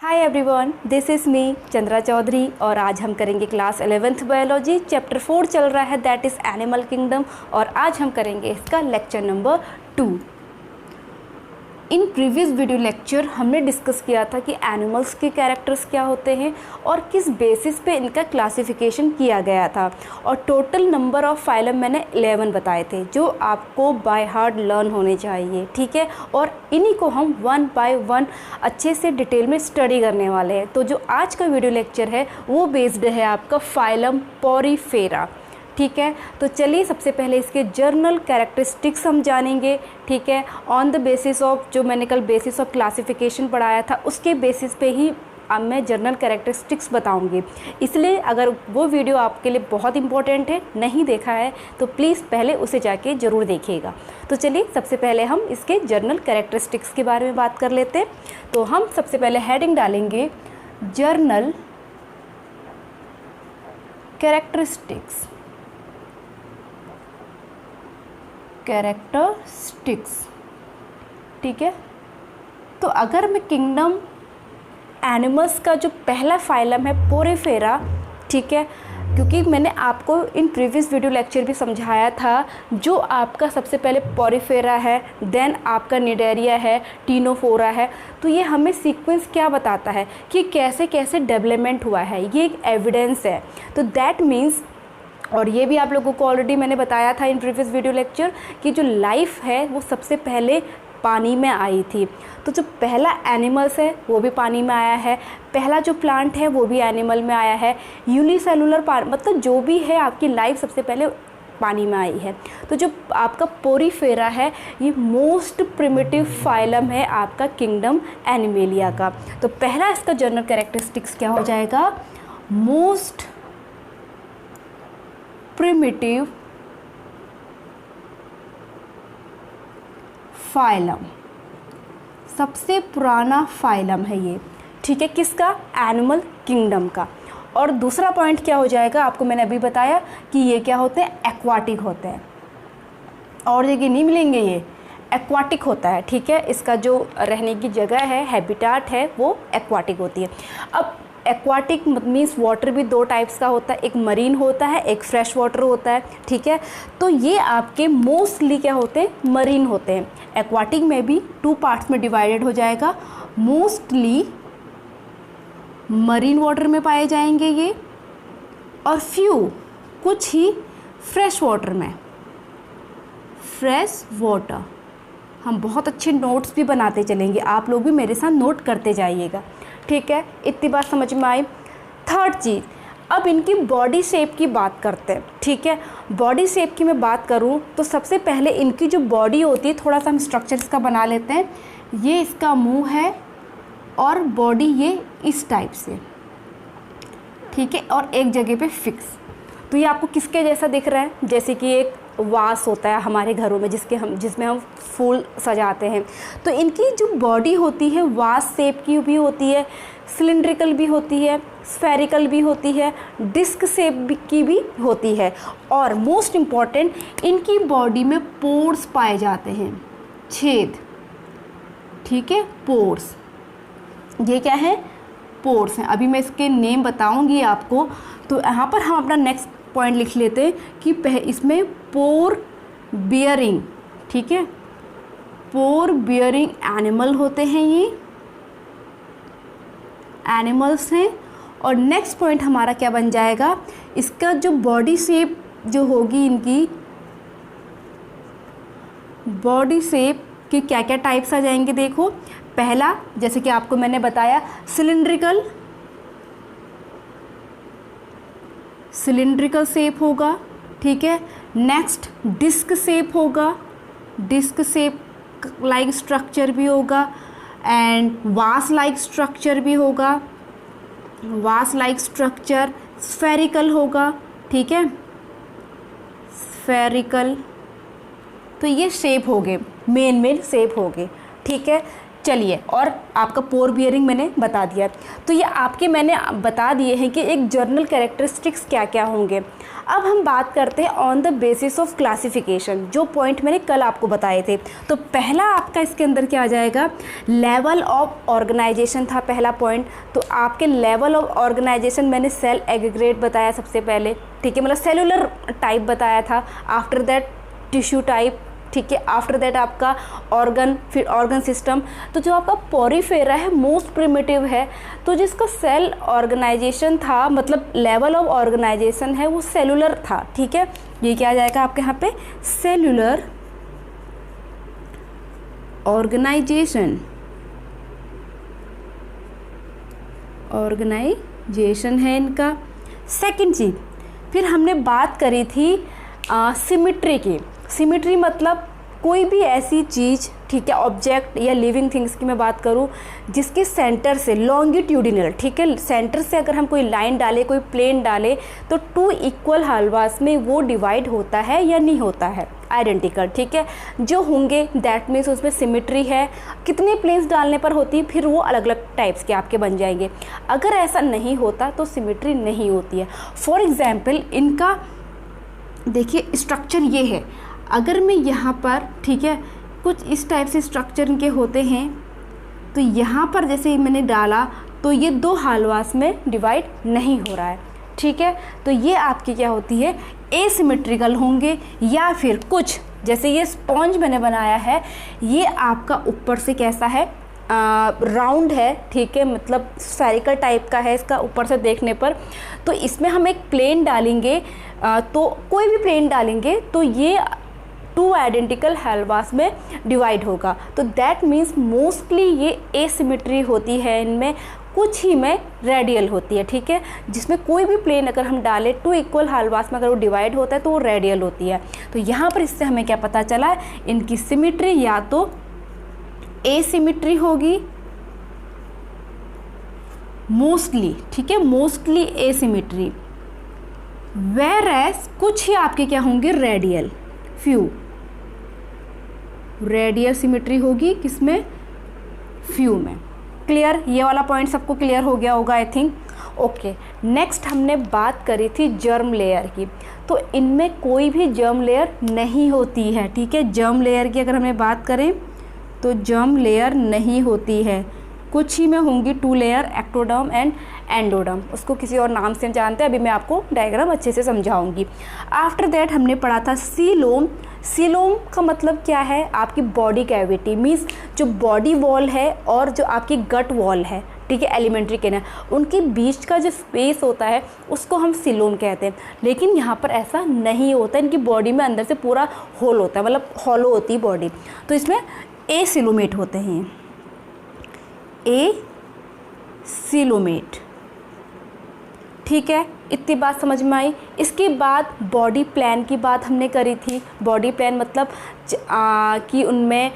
Hi everyone, this is me Chandra Chaudhary और आज हम करेंगे क्लास 11th बायोलॉजी। चैप्टर 4 चल रहा है, दैट इज़ एनिमल किंगडम, और आज हम करेंगे इसका lecture number 2। In previous video lecture हमने डिस्कस किया था कि एनिमल्स के कैरेक्टर्स क्या होते हैं और किस बेसिस पे इनका क्लासिफिकेशन किया गया था, और टोटल नंबर ऑफ फाइलम मैंने 11 बताए थे जो आपको बाय हार्ट लर्न होने चाहिए, ठीक है। और इन्हीं को हम वन बाय वन अच्छे से डिटेल में स्टडी करने वाले हैं। तो जो आज का वीडियो लेक्चर है वो बेस्ड है आपका फाइलम पोरीफेरा, ठीक है। तो चलिए सबसे पहले इसके जर्नल कैरेक्टरिस्टिक्स हम जानेंगे, ठीक है। ऑन द बेसिस ऑफ जो मैंने कल बेसिस ऑफ क्लासिफिकेशन पढ़ाया था उसके बेसिस पे ही अब मैं जर्नल कैरेक्टरिस्टिक्स बताऊंगी। इसलिए अगर वो वीडियो आपके लिए बहुत इंपॉर्टेंट है, नहीं देखा है तो प्लीज़ पहले उसे जाके ज़रूर देखिएगा। तो चलिए सबसे पहले हम इसके जर्नल कैरेक्टरिस्टिक्स के बारे में बात कर लेते हैं। तो हम सबसे पहले हेडिंग डालेंगे जर्नल कैरेक्टरिस्टिक्स, ठीक है। तो अगर मैं किंगडम एनिमल्स का जो पहला फाइलम है पोरीफेरा, ठीक है, क्योंकि मैंने आपको इन प्रीवियस वीडियो लेक्चर भी समझाया था, जो आपका सबसे पहले पोरीफेरा है, देन आपका निडेरिया है, टीनोफोरा है। तो ये हमें सीक्वेंस क्या बताता है कि कैसे कैसे डेवलपमेंट हुआ है, ये एक एविडेंस है। तो दैट मीन्स, और ये भी आप लोगों को ऑलरेडी मैंने बताया था इन प्रीवियस वीडियो लेक्चर कि जो लाइफ है वो सबसे पहले पानी में आई थी। तो जो पहला एनिमल्स है वो भी पानी में आया है, पहला जो प्लांट है वो भी एनिमल में आया है। यूनिसेलुलर मतलब जो भी है आपकी लाइफ सबसे पहले पानी में आई है। तो जो आपका पोरीफेरा है ये मोस्ट प्रिमिटिव फाइलम है आपका किंगडम एनिमेलिया का। तो पहला इसका जनरल कैरेक्टरिस्टिक्स क्या हो जाएगा, मोस्ट प्रिमिटिव फाइलम, सबसे पुराना फाइलम है ये, ठीक है, किसका, एनिमल किंगडम का। और दूसरा पॉइंट क्या हो जाएगा, आपको मैंने अभी बताया कि ये क्या होते हैं, एक्वाटिक होते हैं, और जगह नहीं मिलेंगे, ये एक्वाटिक होता है, ठीक है। इसका जो रहने की जगह है, हैबिटाट है, वो एक्वाटिक होती है। अब एक्वाटिक मीन्स वाटर भी दो टाइप्स का होता है, एक मरीन होता है, एक फ्रेश वाटर होता है, ठीक है। तो ये आपके मोस्टली क्या होते हैं, मरीन होते हैं। एक्वाटिक में भी 2 पार्ट्स में डिवाइडेड हो जाएगा, मोस्टली मरीन वाटर में पाए जाएंगे ये, और फ्यू कुछ ही फ्रेश वाटर में। फ्रेश वाटर हम बहुत अच्छे नोट्स भी बनाते चलेंगे, आप लोग भी मेरे साथ नोट करते जाइएगा, ठीक है। इतनी बात समझ में आई। थर्ड चीज़, अब इनकी बॉडी शेप की बात करते हैं, ठीक है। बॉडी शेप की मैं बात करूं तो सबसे पहले इनकी जो बॉडी होती है, थोड़ा सा हम स्ट्रक्चर इसका बना लेते हैं। ये इसका मुंह है और बॉडी ये इस टाइप से, ठीक है, और एक जगह पे फिक्स। तो ये आपको किसके जैसा दिख रहा है, जैसे कि एक वास होता है हमारे घरों में जिसमें हम फूल सजाते हैं। तो इनकी जो बॉडी होती है वास शेप की भी होती है, सिलिंड्रिकल भी होती है, स्फेरिकल भी होती है, डिस्क शेप की भी होती है, और मोस्ट इम्पॉर्टेंट इनकी बॉडी में पोर्स पाए जाते हैं, छेद, ठीक है, पोर्स। ये क्या है, पोर्स हैं। अभी मैं इसके नेम बताऊंगी आपको। तो यहाँ पर हम अपना नेक्स्ट पॉइंट लिख लेते हैं कि इसमें पोर बियरिंग, ठीक है, पोर बियरिंग एनिमल होते हैं, ये एनिमल्स हैं। और नेक्स्ट पॉइंट हमारा क्या बन जाएगा, इसका जो बॉडी शेप जो होगी, इनकी बॉडी शेप के क्या क्या टाइप्स आ जाएंगे, देखो। पहला जैसे कि आपको मैंने बताया सिलिंड्रिकल शेप होगा, ठीक है। नेक्स्ट डिस्क शेप होगा, डिस्क शेप लाइक स्ट्रक्चर भी होगा, एंड वास लाइक स्ट्रक्चर भी होगा, वास लाइक स्ट्रक्चर। स्फेरिकल होगा, ठीक है, स्फेरिकल। तो ये शेप हो गए, मेन शेप हो गए, ठीक है। चलिए, और आपका पोर बियरिंग मैंने बता दिया। तो ये आपके मैंने बता दिए हैं कि एक जर्नल कैरेक्टरिस्टिक्स क्या क्या होंगे। अब हम बात करते हैं on the basis of classification, जो पॉइंट मैंने कल आपको बताए थे। तो पहला आपका इसके अंदर क्या आ जाएगा, लेवल ऑफ ऑर्गेनाइजेशन था पहला पॉइंट। तो आपके लेवल ऑफ ऑर्गेनाइजेशन मैंने सेल एग्रीगेट बताया सबसे पहले, ठीक है, मतलब सेलुलर टाइप बताया था। आफ्टर दैट टिश्यू टाइप, ठीक है, आफ्टर दैट आपका ऑर्गन, फिर ऑर्गन सिस्टम। तो जो आपका पॉरीफेरा है मोस्ट प्रिमिटिव है, तो जिसका सेल ऑर्गेनाइजेशन था, मतलब लेवल ऑफ ऑर्गेनाइजेशन है, वो सेलुलर था, ठीक है। ये क्या आ जाएगा आपके यहाँ पे, सेलुलर ऑर्गेनाइजेशन, ऑर्गेनाइजेशन है इनका। सेकंड चीज़, फिर हमने बात करी थी सिमिट्री की। सिमिट्री मतलब कोई भी ऐसी चीज़, ठीक है, ऑब्जेक्ट या लिविंग थिंग्स की मैं बात करूं, जिसके सेंटर से लॉन्गिट्यूडिनल, ठीक है, सेंटर से अगर हम कोई लाइन डालें, कोई प्लेन डालें, तो 2 इक्वल हाल्वास में वो डिवाइड होता है या नहीं होता है, आइडेंटिकल, ठीक है, जो होंगे दैट मीन्स उसमें सिमिट्री है। कितने प्लेन्स डालने पर होती है, फिर वो अलग अलग टाइप्स के आपके बन जाएंगे। अगर ऐसा नहीं होता तो सिमिट्री नहीं होती है। फॉर एग्जाम्पल इनका देखिए स्ट्रक्चर ये है, अगर मैं यहाँ पर, ठीक है, कुछ इस टाइप से स्ट्रक्चर इनके होते हैं, तो यहाँ पर जैसे मैंने डाला तो ये 2 हाल्वास में डिवाइड नहीं हो रहा है, ठीक है। तो ये आपकी क्या होती है, एसिमेट्रिकल होंगे। या फिर कुछ जैसे ये स्पॉन्ज मैंने बनाया है, ये आपका ऊपर से कैसा है, राउंड है, ठीक है, मतलब स्फेरिकल टाइप का है इसका ऊपर से देखने पर। तो इसमें हम एक प्लेन डालेंगे, तो कोई भी प्लेन डालेंगे तो ये 2 आइडेंटिकल हाल्वास में डिवाइड होगा। तो दैट मीन्स मोस्टली ये एसिमेट्री होती है इनमें, कुछ ही में रेडियल होती है, ठीक है, जिसमें कोई भी प्लेन अगर हम डालें 2 इक्वल हाल्वास में अगर वो डिवाइड होता है तो वो रेडियल होती है। तो यहाँ पर इससे हमें क्या पता चला, इनकी सिमिट्री या तो एसिमेट्री होगी मोस्टली, ठीक है, मोस्टली एसिमेट्री, वेयर एज कुछ ही आपके क्या होंगे, रेडियल, फ्यू रेडियल सिमिट्री होगी, किसमें, फ्यू में। क्लियर, ये वाला पॉइंट सबको क्लियर हो गया होगा आई थिंक। ओके, नेक्स्ट हमने बात करी थी जर्म लेयर की। तो इनमें कोई भी जर्म लेयर नहीं होती है, ठीक है। जर्म लेयर की अगर हमें बात करें तो जर्म लेयर नहीं होती है, कुछ ही में होंगी 2 लेयर, एक्टोडर्म एंड एंडोडर्म। उसको किसी और नाम से जानते हैं, अभी मैं आपको डायग्राम अच्छे से समझाऊंगी। आफ्टर दैट हमने पढ़ा था सीलोम। सीलोम का मतलब क्या है, आपकी बॉडी कैविटी, मीन्स जो बॉडी वॉल है और जो आपकी गट वॉल है, ठीक है, एलिमेंट्री कैनाल, उनके बीच का जो स्पेस होता है उसको हम सीलोम कहते हैं। लेकिन यहाँ पर ऐसा नहीं होता, इनकी बॉडी में अंदर से पूरा होल होता है, मतलब हॉलो होती है बॉडी। तो इसमें एसिलोमेट होते हैं, एसिलोमेट, ठीक है। इतनी बात समझ में आई। इसके बाद बॉडी प्लान की बात हमने करी थी। बॉडी प्लान मतलब कि उनमें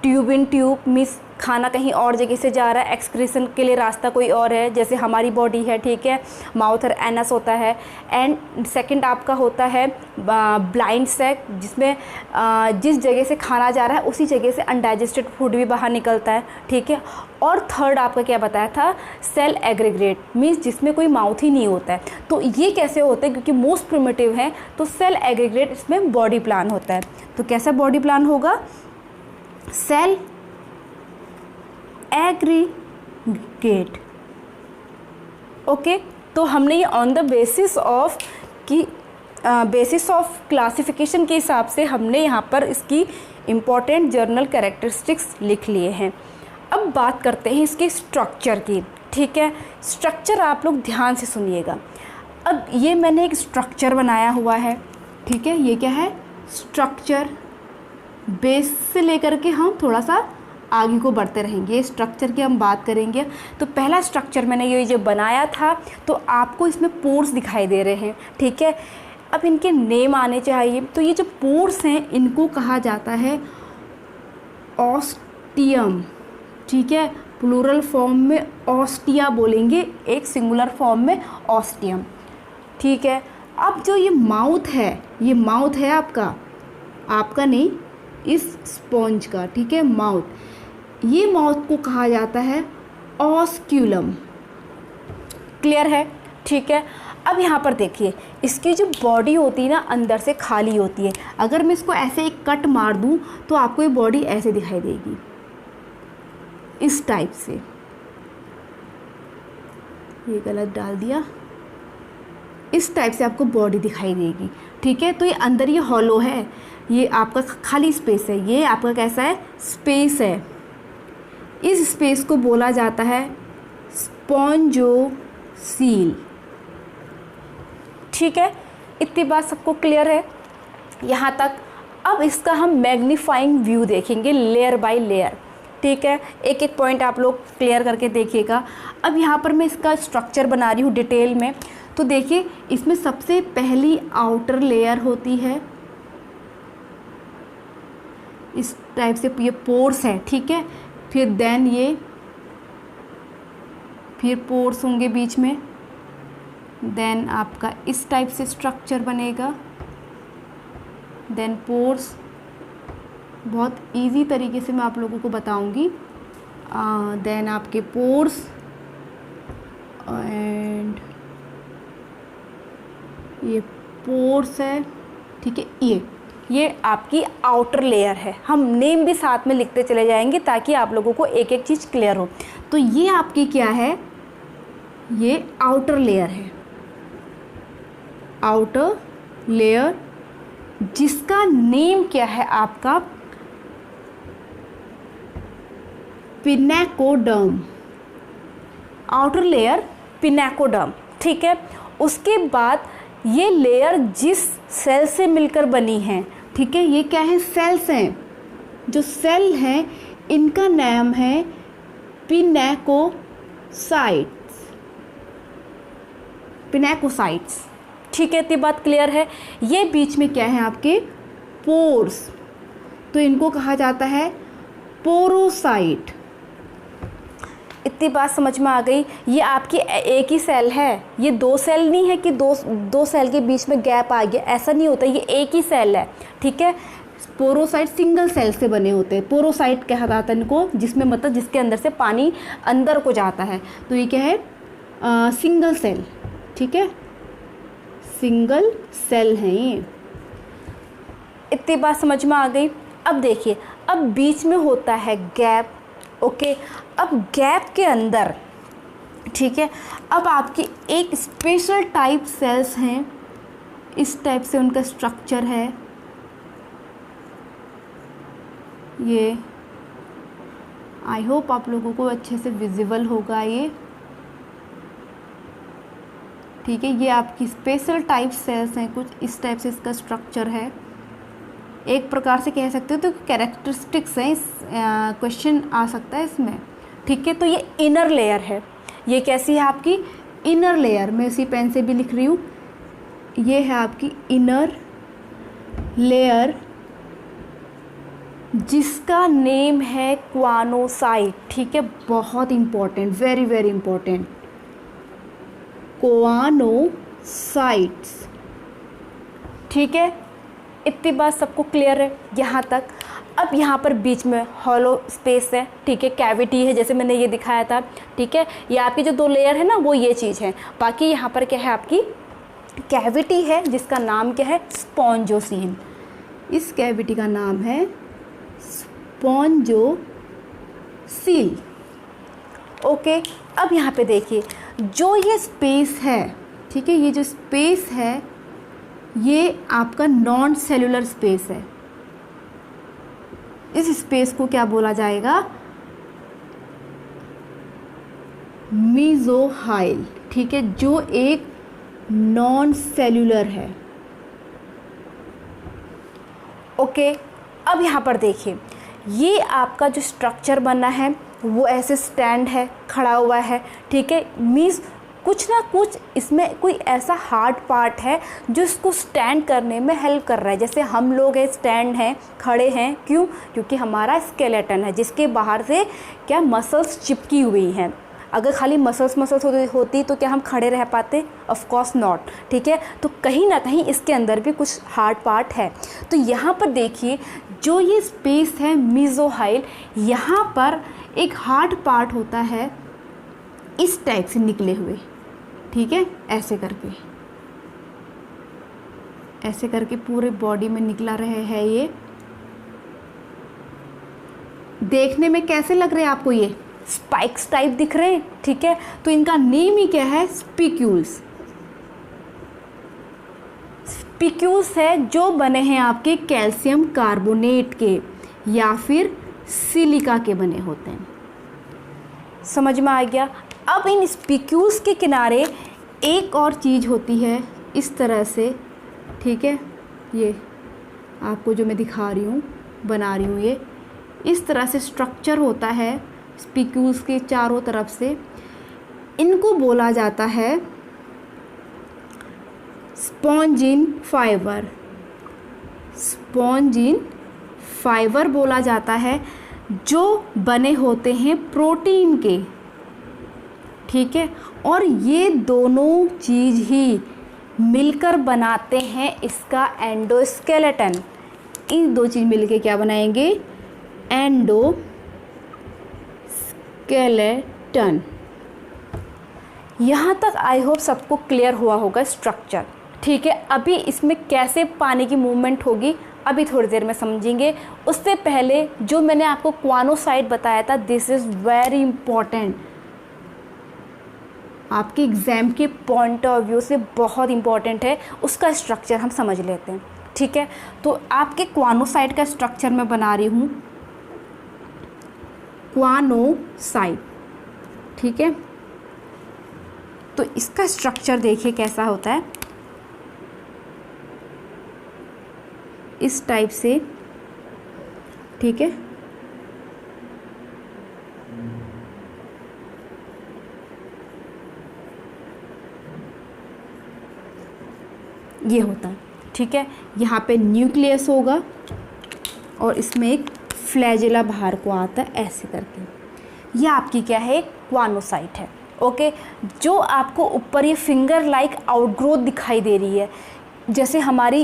ट्यूब इन ट्यूब, मीन्स खाना कहीं और जगह से जा रहा है, एक्सक्रीशन के लिए रास्ता कोई और है, जैसे हमारी बॉडी है, ठीक है, माउथ और एनस होता है। एंड सेकंड आपका होता है ब्लाइंड सैक, जिसमें जिस जगह से खाना जा रहा है उसी जगह से अनडाइजेस्टेड फूड भी बाहर निकलता है, ठीक है। और थर्ड आपका क्या बताया था, सेल एग्रीगेट, मीन्स जिसमें कोई माउथ ही नहीं होता है। तो ये कैसे होते हैं, क्योंकि मोस्ट प्रिमिटिव है, तो सेल एग्रीगेट इसमें बॉडी प्लान होता है। तो कैसा बॉडी प्लान होगा, सेल एग्रीगेट। ओके, तो हमने ये on the basis of classification के हिसाब से हमने यहाँ पर इसकी इम्पॉर्टेंट जर्नल कैरेक्टरिस्टिक्स लिख लिए हैं। अब बात करते हैं इसके स्ट्रक्चर की, ठीक है। स्ट्रक्चर आप लोग ध्यान से सुनिएगा। अब ये मैंने एक स्ट्रक्चर बनाया हुआ है, ठीक है, ये क्या है, स्ट्रक्चर। बेस से लेकर के हम थोड़ा सा आगे को बढ़ते रहेंगे, स्ट्रक्चर की हम बात करेंगे। तो पहला स्ट्रक्चर मैंने ये जो बनाया था, तो आपको इसमें पोर्स दिखाई दे रहे हैं, ठीक है। अब इनके नेम आने चाहिए। तो ये जो पोर्स हैं इनको कहा जाता है ऑस्टियम, ठीक है, प्लूरल फॉर्म में ऑस्टिया बोलेंगे, एक सिंगुलर फॉर्म में ऑस्टियम, ठीक है। अब जो ये माउथ है, ये माउथ है आपका नहीं, इस स्पॉन्ज का, ठीक है, माउथ। ये माउथ को कहा जाता है ऑस्क्यूलम। क्लियर है? ठीक है। अब यहाँ पर देखिए, इसकी जो बॉडी होती है ना अंदर से खाली होती है। अगर मैं इसको ऐसे एक कट मार दूँ तो आपको ये बॉडी ऐसे दिखाई देगी, इस टाइप से। ये गलत डाल दिया, इस टाइप से आपको बॉडी दिखाई देगी। ठीक है। तो ये अंदर ये हॉलो है, ये आपका खाली स्पेस है, ये आपका कैसा है? स्पेस है। इस स्पेस को बोला जाता है स्पॉन्जोसील। ठीक है। इतनी बात सबको क्लियर है यहाँ तक? अब इसका हम मैग्नीफाइंग व्यू देखेंगे लेयर बाय लेयर। ठीक है। एक एक पॉइंट आप लोग क्लियर करके देखिएगा। अब यहाँ पर मैं इसका स्ट्रक्चर बना रही हूँ डिटेल में। तो देखिए, इसमें सबसे पहली आउटर लेयर होती है इस टाइप से, ये पोर्स है। ठीक है। फिर देन ये फिर पोर्स होंगे बीच में, देन आपका इस टाइप से स्ट्रक्चर बनेगा, देन पोर्स। बहुत इजी तरीके से मैं आप लोगों को बताऊंगी। देन आपके पोर्स एंड ये पोर्स है। ठीक है। ये आपकी आउटर लेयर है। हम नेम भी साथ में लिखते चले जाएंगे ताकि आप लोगों को एक एक चीज़ क्लियर हो। तो ये आपकी क्या है? ये आउटर लेयर है, आउटर लेयर, जिसका नेम क्या है आपका? पिनेकोडर्म। Outer layer pinacoderm. ठीक है। उसके बाद ये लेयर जिस सेल से मिलकर बनी है, ठीक है, ये क्या है? सेल्स हैं। जो सेल हैं इनका नाम है पिनेकोसाइट्स। पिनेकोसाइट्स। ठीक है। इतनी बात क्लियर है? ये बीच में क्या है आपके? पोर्स। तो इनको कहा जाता है पोरोसाइट। इतनी बात समझ में आ गई? ये आपकी एक ही सेल है, ये दो सेल नहीं है कि दो सेल के बीच में गैप आ गया, ऐसा नहीं होता। ये एक ही सेल है। ठीक है। पोरोसाइट सिंगल सेल से बने होते हैं। पोरोसाइट कहा जाता है इनको, जिसमें मतलब जिसके अंदर से पानी अंदर को जाता है। तो ये क्या है? Single cell. ठीक है। सिंगल सेल हैं ये। इतनी बात समझ में आ गई? अब देखिए, अब बीच में होता है गैप। ओके। अब गैप के अंदर, ठीक है, अब आपकी एक स्पेशल टाइप सेल्स हैं, इस टाइप से उनका स्ट्रक्चर है। ये आई होप आप लोगों को अच्छे से विजिबल होगा ये। ठीक है। ये आपकी स्पेशल टाइप सेल्स हैं, कुछ इस टाइप से इसका स्ट्रक्चर है। एक प्रकार से कह सकते हो तो कैरेक्टरिस्टिक्स हैं, इस क्वेश्चन आ सकता है इसमें। ठीक है। तो ये इनर लेयर है। ये कैसी है आपकी? Inner layer. मैं इसी पेन से भी लिख रही हूँ। ये है आपकी इनर लेयर, जिसका नेम है क्वानोसाइट। ठीक है। बहुत इंपॉर्टेंट, वेरी वेरी इंपॉर्टेंट, क्वानोसाइट्स। ठीक है। इतनी बात सबको क्लियर है यहाँ तक? अब यहाँ पर बीच में हॉलो स्पेस है। ठीक है। कैविटी है, जैसे मैंने ये दिखाया था। ठीक है। ये आपकी जो दो लेयर है ना, वो ये चीज़ है। बाकी यहाँ पर क्या है? आपकी कैविटी है, जिसका नाम क्या है? स्पॉन्जोसील। इस कैविटी का नाम है स्पॉन्जोसील। ओके। अब यहाँ पे देखिए, जो ये स्पेस है, ठीक है, ये जो स्पेस है ये आपका नॉन सेलुलर स्पेस है। इस स्पेस को क्या बोला जाएगा? मीजोहाइल। ठीक है। जो एक नॉन सेलुलर है। ओके। अब यहाँ पर देखिए, ये आपका जो स्ट्रक्चर बना है वो ऐसे स्टैंड है, खड़ा हुआ है। ठीक है। मीन्स कुछ ना कुछ इसमें कोई ऐसा हार्ड पार्ट है जो इसको स्टैंड करने में हेल्प कर रहा है। जैसे हम लोग हैं, स्टैंड हैं, खड़े हैं। क्यों? क्योंकि हमारा स्केलेटन है, जिसके बाहर से क्या मसल्स चिपकी हुई हैं। अगर खाली मसल्स होती तो क्या हम खड़े रह पाते? Of course not. ठीक है। तो कहीं ना कहीं इसके अंदर भी कुछ हार्ड पार्ट है। तो यहाँ पर देखिए, जो ये स्पेस है मीजोहाइल, यहाँ पर एक हार्ड पार्ट होता है इस टाइप से निकले हुए, ठीक है, ऐसे करके पूरे बॉडी में निकला रहे हैं। ये देखने में कैसे लग रहे हैं आपको? ये स्पाइक्स टाइप दिख रहे हैं, ठीक है। तो इनका नेम ही क्या है? स्पिक्यूल्स। स्पिक्यूल्स है जो बने हैं आपके कैल्शियम कार्बोनेट के या फिर सिलिका के बने होते हैं। समझ में आ गया? अब इन स्पिक्यूल्स के किनारे एक और चीज़ होती है इस तरह से, ठीक है। ये आपको जो मैं दिखा रही हूँ, बना रही हूँ, ये इस तरह से स्ट्रक्चर होता है स्पिक्यूल्स के चारों तरफ से। इनको बोला जाता है स्पॉन्जिन फाइबर। स्पॉन्जिन फाइबर बोला जाता है, जो बने होते हैं प्रोटीन के, ठीक है। और ये दोनों चीज़ ही मिलकर बनाते हैं इसका एंडोस्केलेटन। इन दो चीज़ मिलके क्या बनाएंगे? एंडोस्केलेटन। यहाँ तक आई होप सबको क्लियर हुआ होगा स्ट्रक्चर, ठीक है। अभी इसमें कैसे पानी की मूवमेंट होगी अभी थोड़ी देर में समझेंगे। उससे पहले जो मैंने आपको क्वानोसाइट बताया था, दिस इज़ वेरी इम्पॉर्टेंट, आपके एग्ज़ाम के पॉइंट ऑफ व्यू से बहुत इम्पॉर्टेंट है। उसका स्ट्रक्चर हम समझ लेते हैं, ठीक है। तो आपके क्वानोसाइट का स्ट्रक्चर मैं बना रही हूँ, क्वानोसाइट, ठीक है। तो इसका स्ट्रक्चर देखिए कैसा होता है, इस टाइप से, ठीक है। ये होता है, ठीक है। यहाँ पे न्यूक्लियस होगा और इसमें एक फ्लैजेला बाहर को आता है ऐसे करके। ये आपकी क्या है? क्वानोसाइट है, ओके। जो आपको ऊपर ये फिंगर लाइक आउटग्रोथ दिखाई दे रही है, जैसे हमारी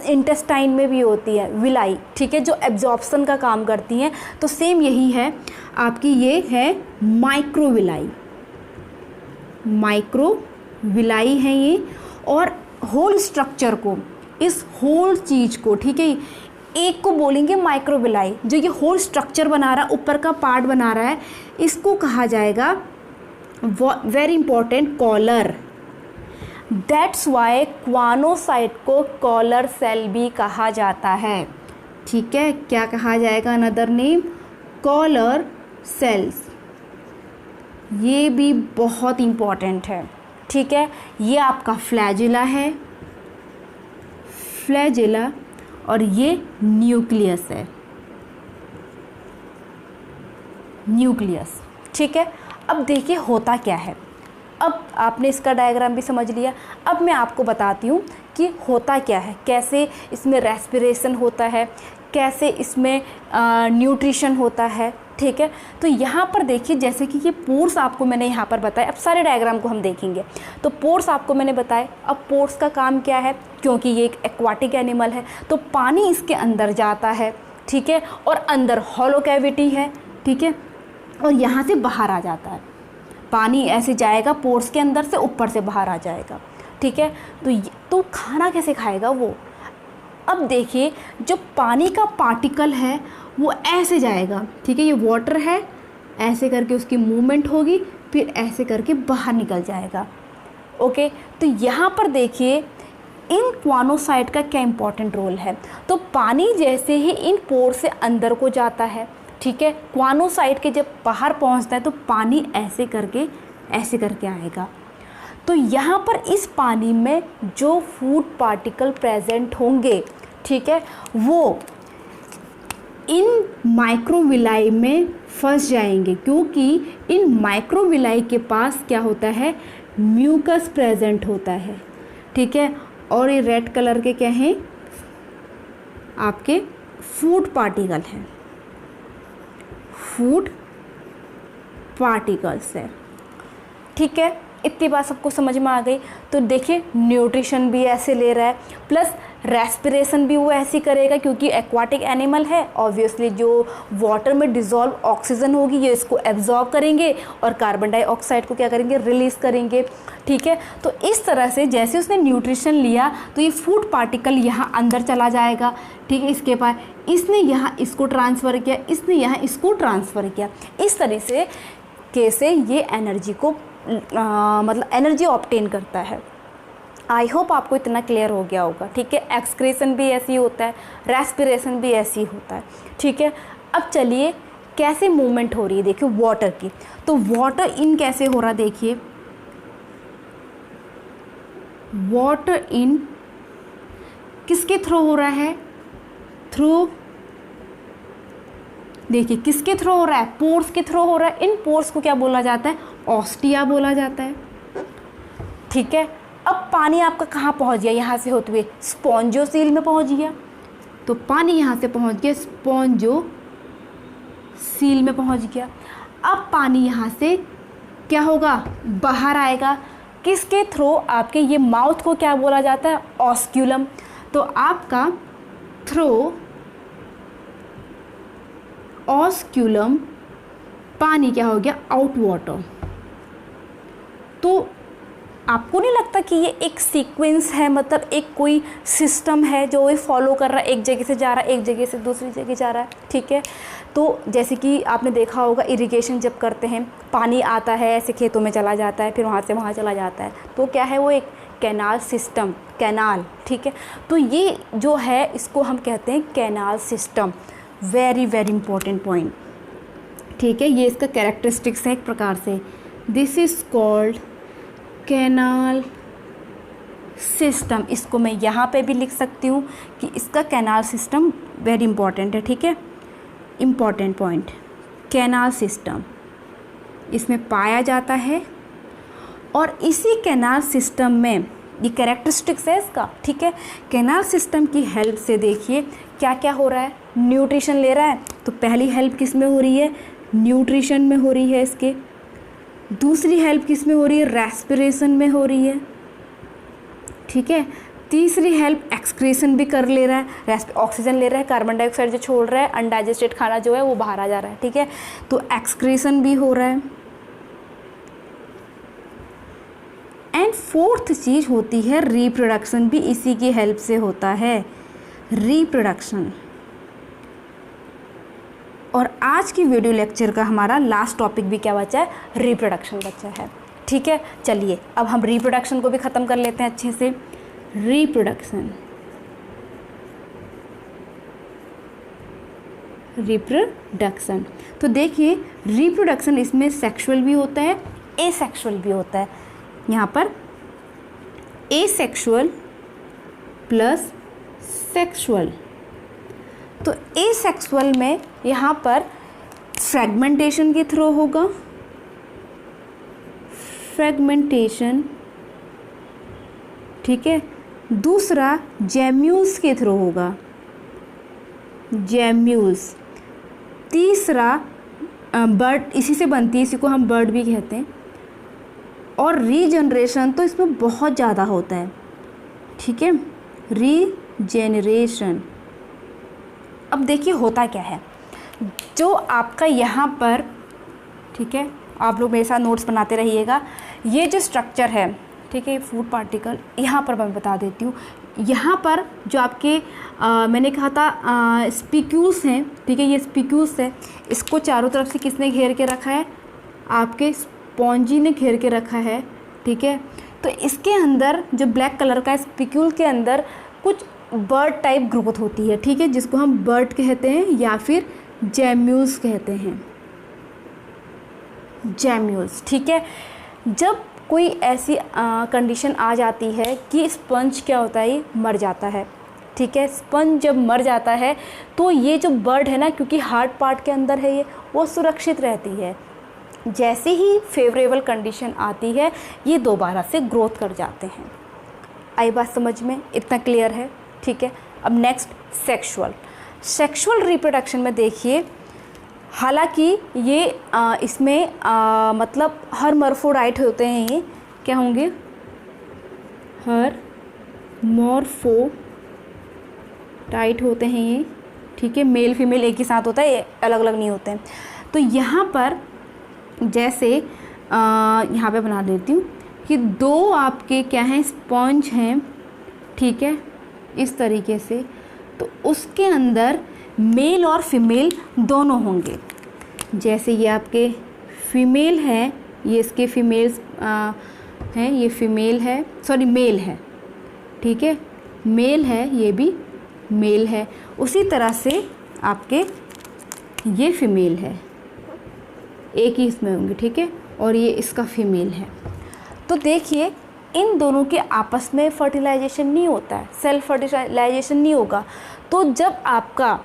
इंटेस्टाइन में भी होती है विलाई, ठीक है, जो एब्जॉर्प्शन का काम करती हैं, तो सेम यही है आपकी। ये है माइक्रोविलाई, माइक्रोविलाई है ये। और होल स्ट्रक्चर को, इस होल चीज़ को, ठीक है, एक को बोलेंगे माइक्रोविलाई। जो ये होल स्ट्रक्चर बना रहा है, ऊपर का पार्ट बना रहा है, इसको कहा जाएगा, very important, collar. That's why choanocyte को कॉलर सेल भी कहा जाता है, ठीक है। क्या कहा जाएगा? Another name, collar cells. ये भी बहुत इंपॉर्टेंट है, ठीक है। ये आपका फ्लैजिला है, फ्लैजिला, और ये न्यूक्लियस है, न्यूक्लियस, ठीक है। अब देखिए होता क्या है। अब आपने इसका डायग्राम भी समझ लिया। अब मैं आपको बताती हूँ कि होता क्या है, कैसे इसमें रेस्पिरेशन होता है, कैसे इसमें न्यूट्रिशन होता है, ठीक है। तो यहाँ पर देखिए, जैसे कि ये पोर्स आपको मैंने यहाँ पर बताया। अब सारे डायग्राम को हम देखेंगे। तो पोर्स आपको मैंने बताए। अब पोर्स का काम क्या है? क्योंकि ये एक एक्वाटिक एनिमल है, तो पानी इसके अंदर जाता है, ठीक है, और अंदर हॉलो कैविटी है, ठीक है, और यहाँ से बाहर आ जाता है। पानी ऐसे जाएगा पोर्स के अंदर से, ऊपर से बाहर आ जाएगा, ठीक है। तो खाना कैसे खाएगा वो? अब देखिए, जो पानी का पार्टिकल है वो ऐसे जाएगा, ठीक है, ये वाटर है, ऐसे करके उसकी मूवमेंट होगी, फिर ऐसे करके बाहर निकल जाएगा, ओके। तो यहाँ पर देखिए इन क्वानोसाइट का क्या इंपॉर्टेंट रोल है। तो पानी जैसे ही इन पोर से अंदर को जाता है, ठीक है, क्वानोसाइट के जब बाहर पहुँचता है तो पानी ऐसे करके आएगा। तो यहाँ पर इस पानी में जो फूड पार्टिकल प्रेजेंट होंगे, ठीक है, वो इन माइक्रोविलाई में फंस जाएंगे, क्योंकि इन माइक्रोविलाई के पास क्या होता है? म्यूकस प्रेजेंट होता है, ठीक है। और ये रेड कलर के क्या हैं? आपके फूड पार्टिकल हैं, फूड पार्टिकल्स है, ठीक है। इतनी बात सबको समझ में आ गई। तो देखिए न्यूट्रिशन भी ऐसे ले रहा है, प्लस रेस्पिरेशन भी वो ऐसे करेगा क्योंकि एक्वाटिक एनिमल है। ऑब्वियसली जो वाटर में डिज़ोल्व ऑक्सीजन होगी ये इसको एब्जॉर्ब करेंगे और कार्बन डाइऑक्साइड को क्या करेंगे, रिलीज़ करेंगे। ठीक है, तो इस तरह से जैसे उसने न्यूट्रिशन लिया तो ये फूड पार्टिकल यहाँ अंदर चला जाएगा। ठीक है, इसके बाद इसने यहाँ इसको ट्रांसफ़र किया, इसने यहाँ इसको ट्रांसफ़र किया। इस तरह से कैसे ये एनर्जी को मतलब एनर्जी ऑब्टेन करता है। आई होप आपको इतना क्लियर हो गया होगा। ठीक है, एक्सक्रीशन भी ऐसे ही होता है, रेस्पिरेशन भी ऐसे ही होता है। ठीक है, अब चलिए कैसे मूवमेंट हो रही है देखिए वाटर की। तो वाटर इन कैसे हो रहा है देखिए, वाटर इन किसके थ्रू हो रहा है, थ्रू देखिए किसके थ्रू हो रहा है, पोर्स के थ्रू हो रहा है। इन पोर्स को क्या बोला जाता है, ऑस्टिया बोला जाता है। ठीक है, अब पानी आपका कहाँ पहुँच गया, यहाँ से होते हुए स्पॉन्जोसील में पहुँच गया। तो पानी यहाँ से पहुँच गया स्पॉन्जोसील में पहुँच गया। अब पानी यहाँ से क्या होगा, बाहर आएगा। किसके थ्रू, आपके ये माउथ को क्या बोला जाता है, ऑस्क्यूलम। तो आपका थ्रू ऑस्क्यूलम पानी क्या हो गया, आउट वाटर। तो आपको नहीं लगता कि ये एक सीक्वेंस है, मतलब एक कोई सिस्टम है जो ये फॉलो कर रहा है, एक जगह से जा रहा है एक जगह से दूसरी जगह जा रहा है। ठीक है, तो जैसे कि आपने देखा होगा इरिगेशन जब करते हैं, पानी आता है ऐसे खेतों में चला जाता है, फिर वहाँ से वहाँ चला जाता है, तो क्या है वो एक कैनाल सिस्टम, कैनाल। ठीक है, तो ये जो है इसको हम कहते हैं canal system. Very very important point. ठीक है, ये इसका कैरेक्टरिस्टिक्स है एक प्रकार से। This is called canal system. इसको मैं यहाँ पे भी लिख सकती हूँ कि इसका कैनाल सिस्टम वेरी इंपॉर्टेंट है। ठीक है, इम्पॉर्टेंट पॉइंट, कैनाल सिस्टम इसमें पाया जाता है। और इसी कैनाल सिस्टम में ये कैरेक्टरिस्टिक्स है इसका। ठीक है, कैनाल सिस्टम की हेल्प से देखिए क्या क्या हो रहा है, न्यूट्रिशन ले रहा है। तो पहली हेल्प किस में हो रही है, न्यूट्रिशन में हो रही है इसके। दूसरी हेल्प किस में हो रही है, रेस्पिरेशन में हो रही है। ठीक है, तीसरी हेल्प एक्सक्रीशन भी कर ले रहा है, ऑक्सीजन ले रहा है, कार्बन डाइऑक्साइड जो छोड़ रहा है, अनडाइजेस्टेड खाना जो है वो बाहर आ जा रहा है। ठीक है, तो एक्सक्रीशन भी हो रहा है। एंड फोर्थ चीज़ होती है रिप्रोडक्शन, भी इसी की हेल्प से होता है, रिप्रोडक्शन। और आज की वीडियो लेक्चर का हमारा लास्ट टॉपिक भी क्या बचा है, रिप्रोडक्शन बचा है। ठीक है, चलिए अब हम रिप्रोडक्शन को भी ख़त्म कर लेते हैं अच्छे से। रिप्रोडक्शन, रिप्रोडक्शन तो देखिए रिप्रोडक्शन इसमें सेक्सुअल भी होता है, एसेक्सुअल भी होता है। यहाँ पर एसेक्सुअल प्लस सेक्सुअल। तो एसेक्सुअल में यहाँ पर फ्रेगमेंटेशन के थ्रू होगा, फ्रेगमेंटेशन। ठीक है, दूसरा जैम्यूल्स के थ्रू होगा, जैम्यूल्स। तीसरा बर्ड, इसी से बनती है, इसी को हम बर्ड भी कहते हैं। और रीजनरेशन तो इसमें बहुत ज़्यादा होता है। ठीक है, रीजेनरेशन। अब देखिए होता क्या है, जो आपका यहाँ पर, ठीक है, आप लोग मेरे साथ नोट्स बनाते रहिएगा। ये जो स्ट्रक्चर है, ठीक है, फूड पार्टिकल, यहाँ पर मैं बता देती हूँ। यहाँ पर जो आपके मैंने कहा था स्पिक्यूल्स हैं, ठीक है, ये स्पिक्यूल्स है। इसको चारों तरफ से किसने घेर के रखा है, आपके स्पॉन्जी ने घेर के रखा है। ठीक है, तो इसके अंदर जो ब्लैक कलर का स्पिक्यूल के अंदर कुछ बर्ड टाइप ग्रोथ होती है। ठीक है, जिसको हम बर्ड कहते हैं या फिर जैम्यूल्स कहते हैं, जैम्यूल्स। ठीक है, जब कोई ऐसी कंडीशन आ जाती है कि स्पंज क्या होता है, ये मर जाता है। ठीक है, स्पंज जब मर जाता है तो ये जो बर्ड है ना, क्योंकि हार्ड पार्ट के अंदर है ये, वो सुरक्षित रहती है। जैसे ही फेवरेबल कंडीशन आती है ये दोबारा से ग्रोथ कर जाते हैं। आई बात समझ में, इतना क्लियर है। ठीक है, अब नेक्स्ट सेक्सुअल। सेक्सुअल रिप्रोडक्शन में देखिए, हालांकि ये इसमें मतलब हर्माफ्रोडाइट होते हैं ये, क्या होंगे, हर्माफ्रोडाइट होते हैं ये, ठीक है। मेल फीमेल एक ही साथ होता है, ये अलग अलग नहीं होते हैं। तो यहाँ पर जैसे यहाँ पे बना देती हूँ कि दो आपके क्या हैं, स्पॉन्ज हैं, ठीक है, इस तरीके से। तो उसके अंदर मेल और फीमेल दोनों होंगे। जैसे ये आपके फीमेल है, ये इसके फीमेल्स हैं, ये फीमेल है, सॉरी मेल है, ठीक है, मेल है, ये भी मेल है। उसी तरह से आपके ये फीमेल है, एक ही इसमें होंगे, ठीक है, और ये इसका फीमेल है। तो देखिए इन दोनों के आपस में फर्टिलाइजेशन नहीं होता है, सेल्फ फर्टिलाइजेशन नहीं होगा। तो जब आपका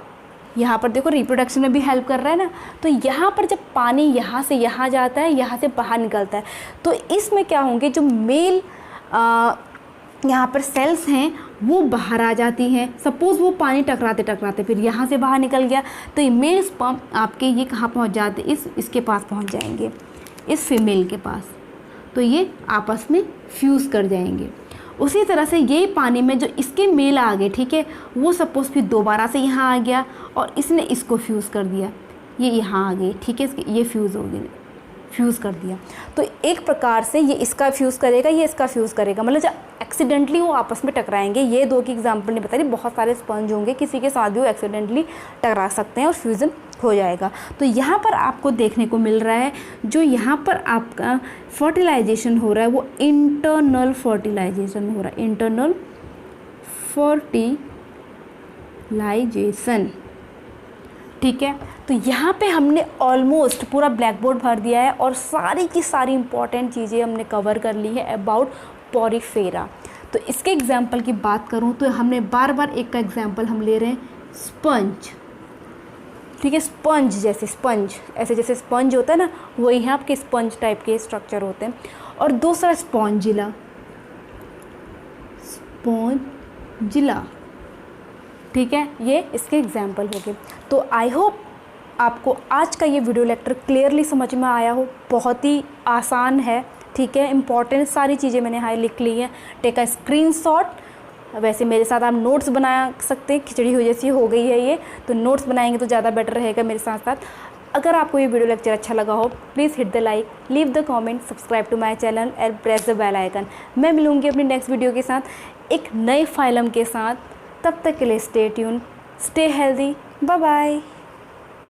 यहाँ पर देखो रिप्रोडक्शन में भी हेल्प कर रहा है ना, तो यहाँ पर जब पानी यहाँ से यहाँ जाता है, यहाँ से बाहर निकलता है, तो इसमें क्या होंगे, जो मेल यहाँ पर सेल्स हैं वो बाहर आ जाती हैं। सपोज़ वो पानी टकराते टकराते फिर यहाँ से बाहर निकल गया, तो ये मेल स्पर्म आपके ये कहाँ पहुँच जाते, इसके पास पहुँच जाएंगे, इस फीमेल के पास। तो ये आपस में फ्यूज़ कर जाएंगे। उसी तरह से ये पानी में जो इसके मेल आ गए, ठीक है, वो सपोज़ फिर दोबारा से यहाँ आ गया और इसने इसको फ्यूज़ कर दिया, ये यहाँ आ गए, ठीक है, ये फ्यूज़ हो गए, फ्यूज़ कर दिया। तो एक प्रकार से ये इसका फ्यूज़ करेगा, ये इसका फ्यूज़ करेगा, मतलब जब एक्सीडेंटली वो आपस में टकराएंगे। ये दो की एग्जांपल नहीं बता रही, बहुत सारे स्पंज होंगे, किसी के साथ भी वो एक्सीडेंटली टकरा सकते हैं और फ्यूज़न हो जाएगा। तो यहाँ पर आपको देखने को मिल रहा है, जो यहाँ पर आपका फर्टिलाइजेशन हो रहा है वो इंटरनल फर्टिलाइजेशन हो रहा है, इंटरनल फर्टिलाइजेशन, ठीक है। तो यहाँ पे हमने ऑलमोस्ट पूरा ब्लैक बोर्ड भर दिया है और सारी की सारी इंपॉर्टेंट चीज़ें हमने कवर कर ली है अबाउट पोरिफेरा। तो इसके एग्जाम्पल की बात करूँ तो हमने बार बार एक का एग्जाम्पल हम ले रहे हैं स्पंज, ठीक है, स्पंज जैसे स्पंज, ऐसे जैसे स्पंज होता है ना, वही है आपके स्पंज टाइप के स्ट्रक्चर होते हैं। और दूसरा स्पॉन्जिला, स्पॉन्जिला, ठीक है, ये इसके एग्जाम्पल हो गए। तो आई होप आपको आज का ये वीडियो लेक्चर क्लियरली समझ में आया हो। बहुत ही आसान है, ठीक है, इंपॉर्टेंट सारी चीज़ें मैंने यहाँ लिख ली हैं। Take a screenshot. वैसे मेरे साथ आप नोट्स बना सकते हैं, खिचड़ी हो जैसी हो गई है ये, तो नोट्स बनाएंगे तो ज़्यादा बेटर रहेगा मेरे साथ साथ। अगर आपको ये वीडियो लेक्चर अच्छा लगा हो, please hit the like, leave the comment, subscribe to my channel and press the bell icon. मैं मिलूँगी अपनी नेक्स्ट वीडियो के साथ एक नए फाइलम के साथ। तब तक के लिए stay tuned, stay healthy, bye bye.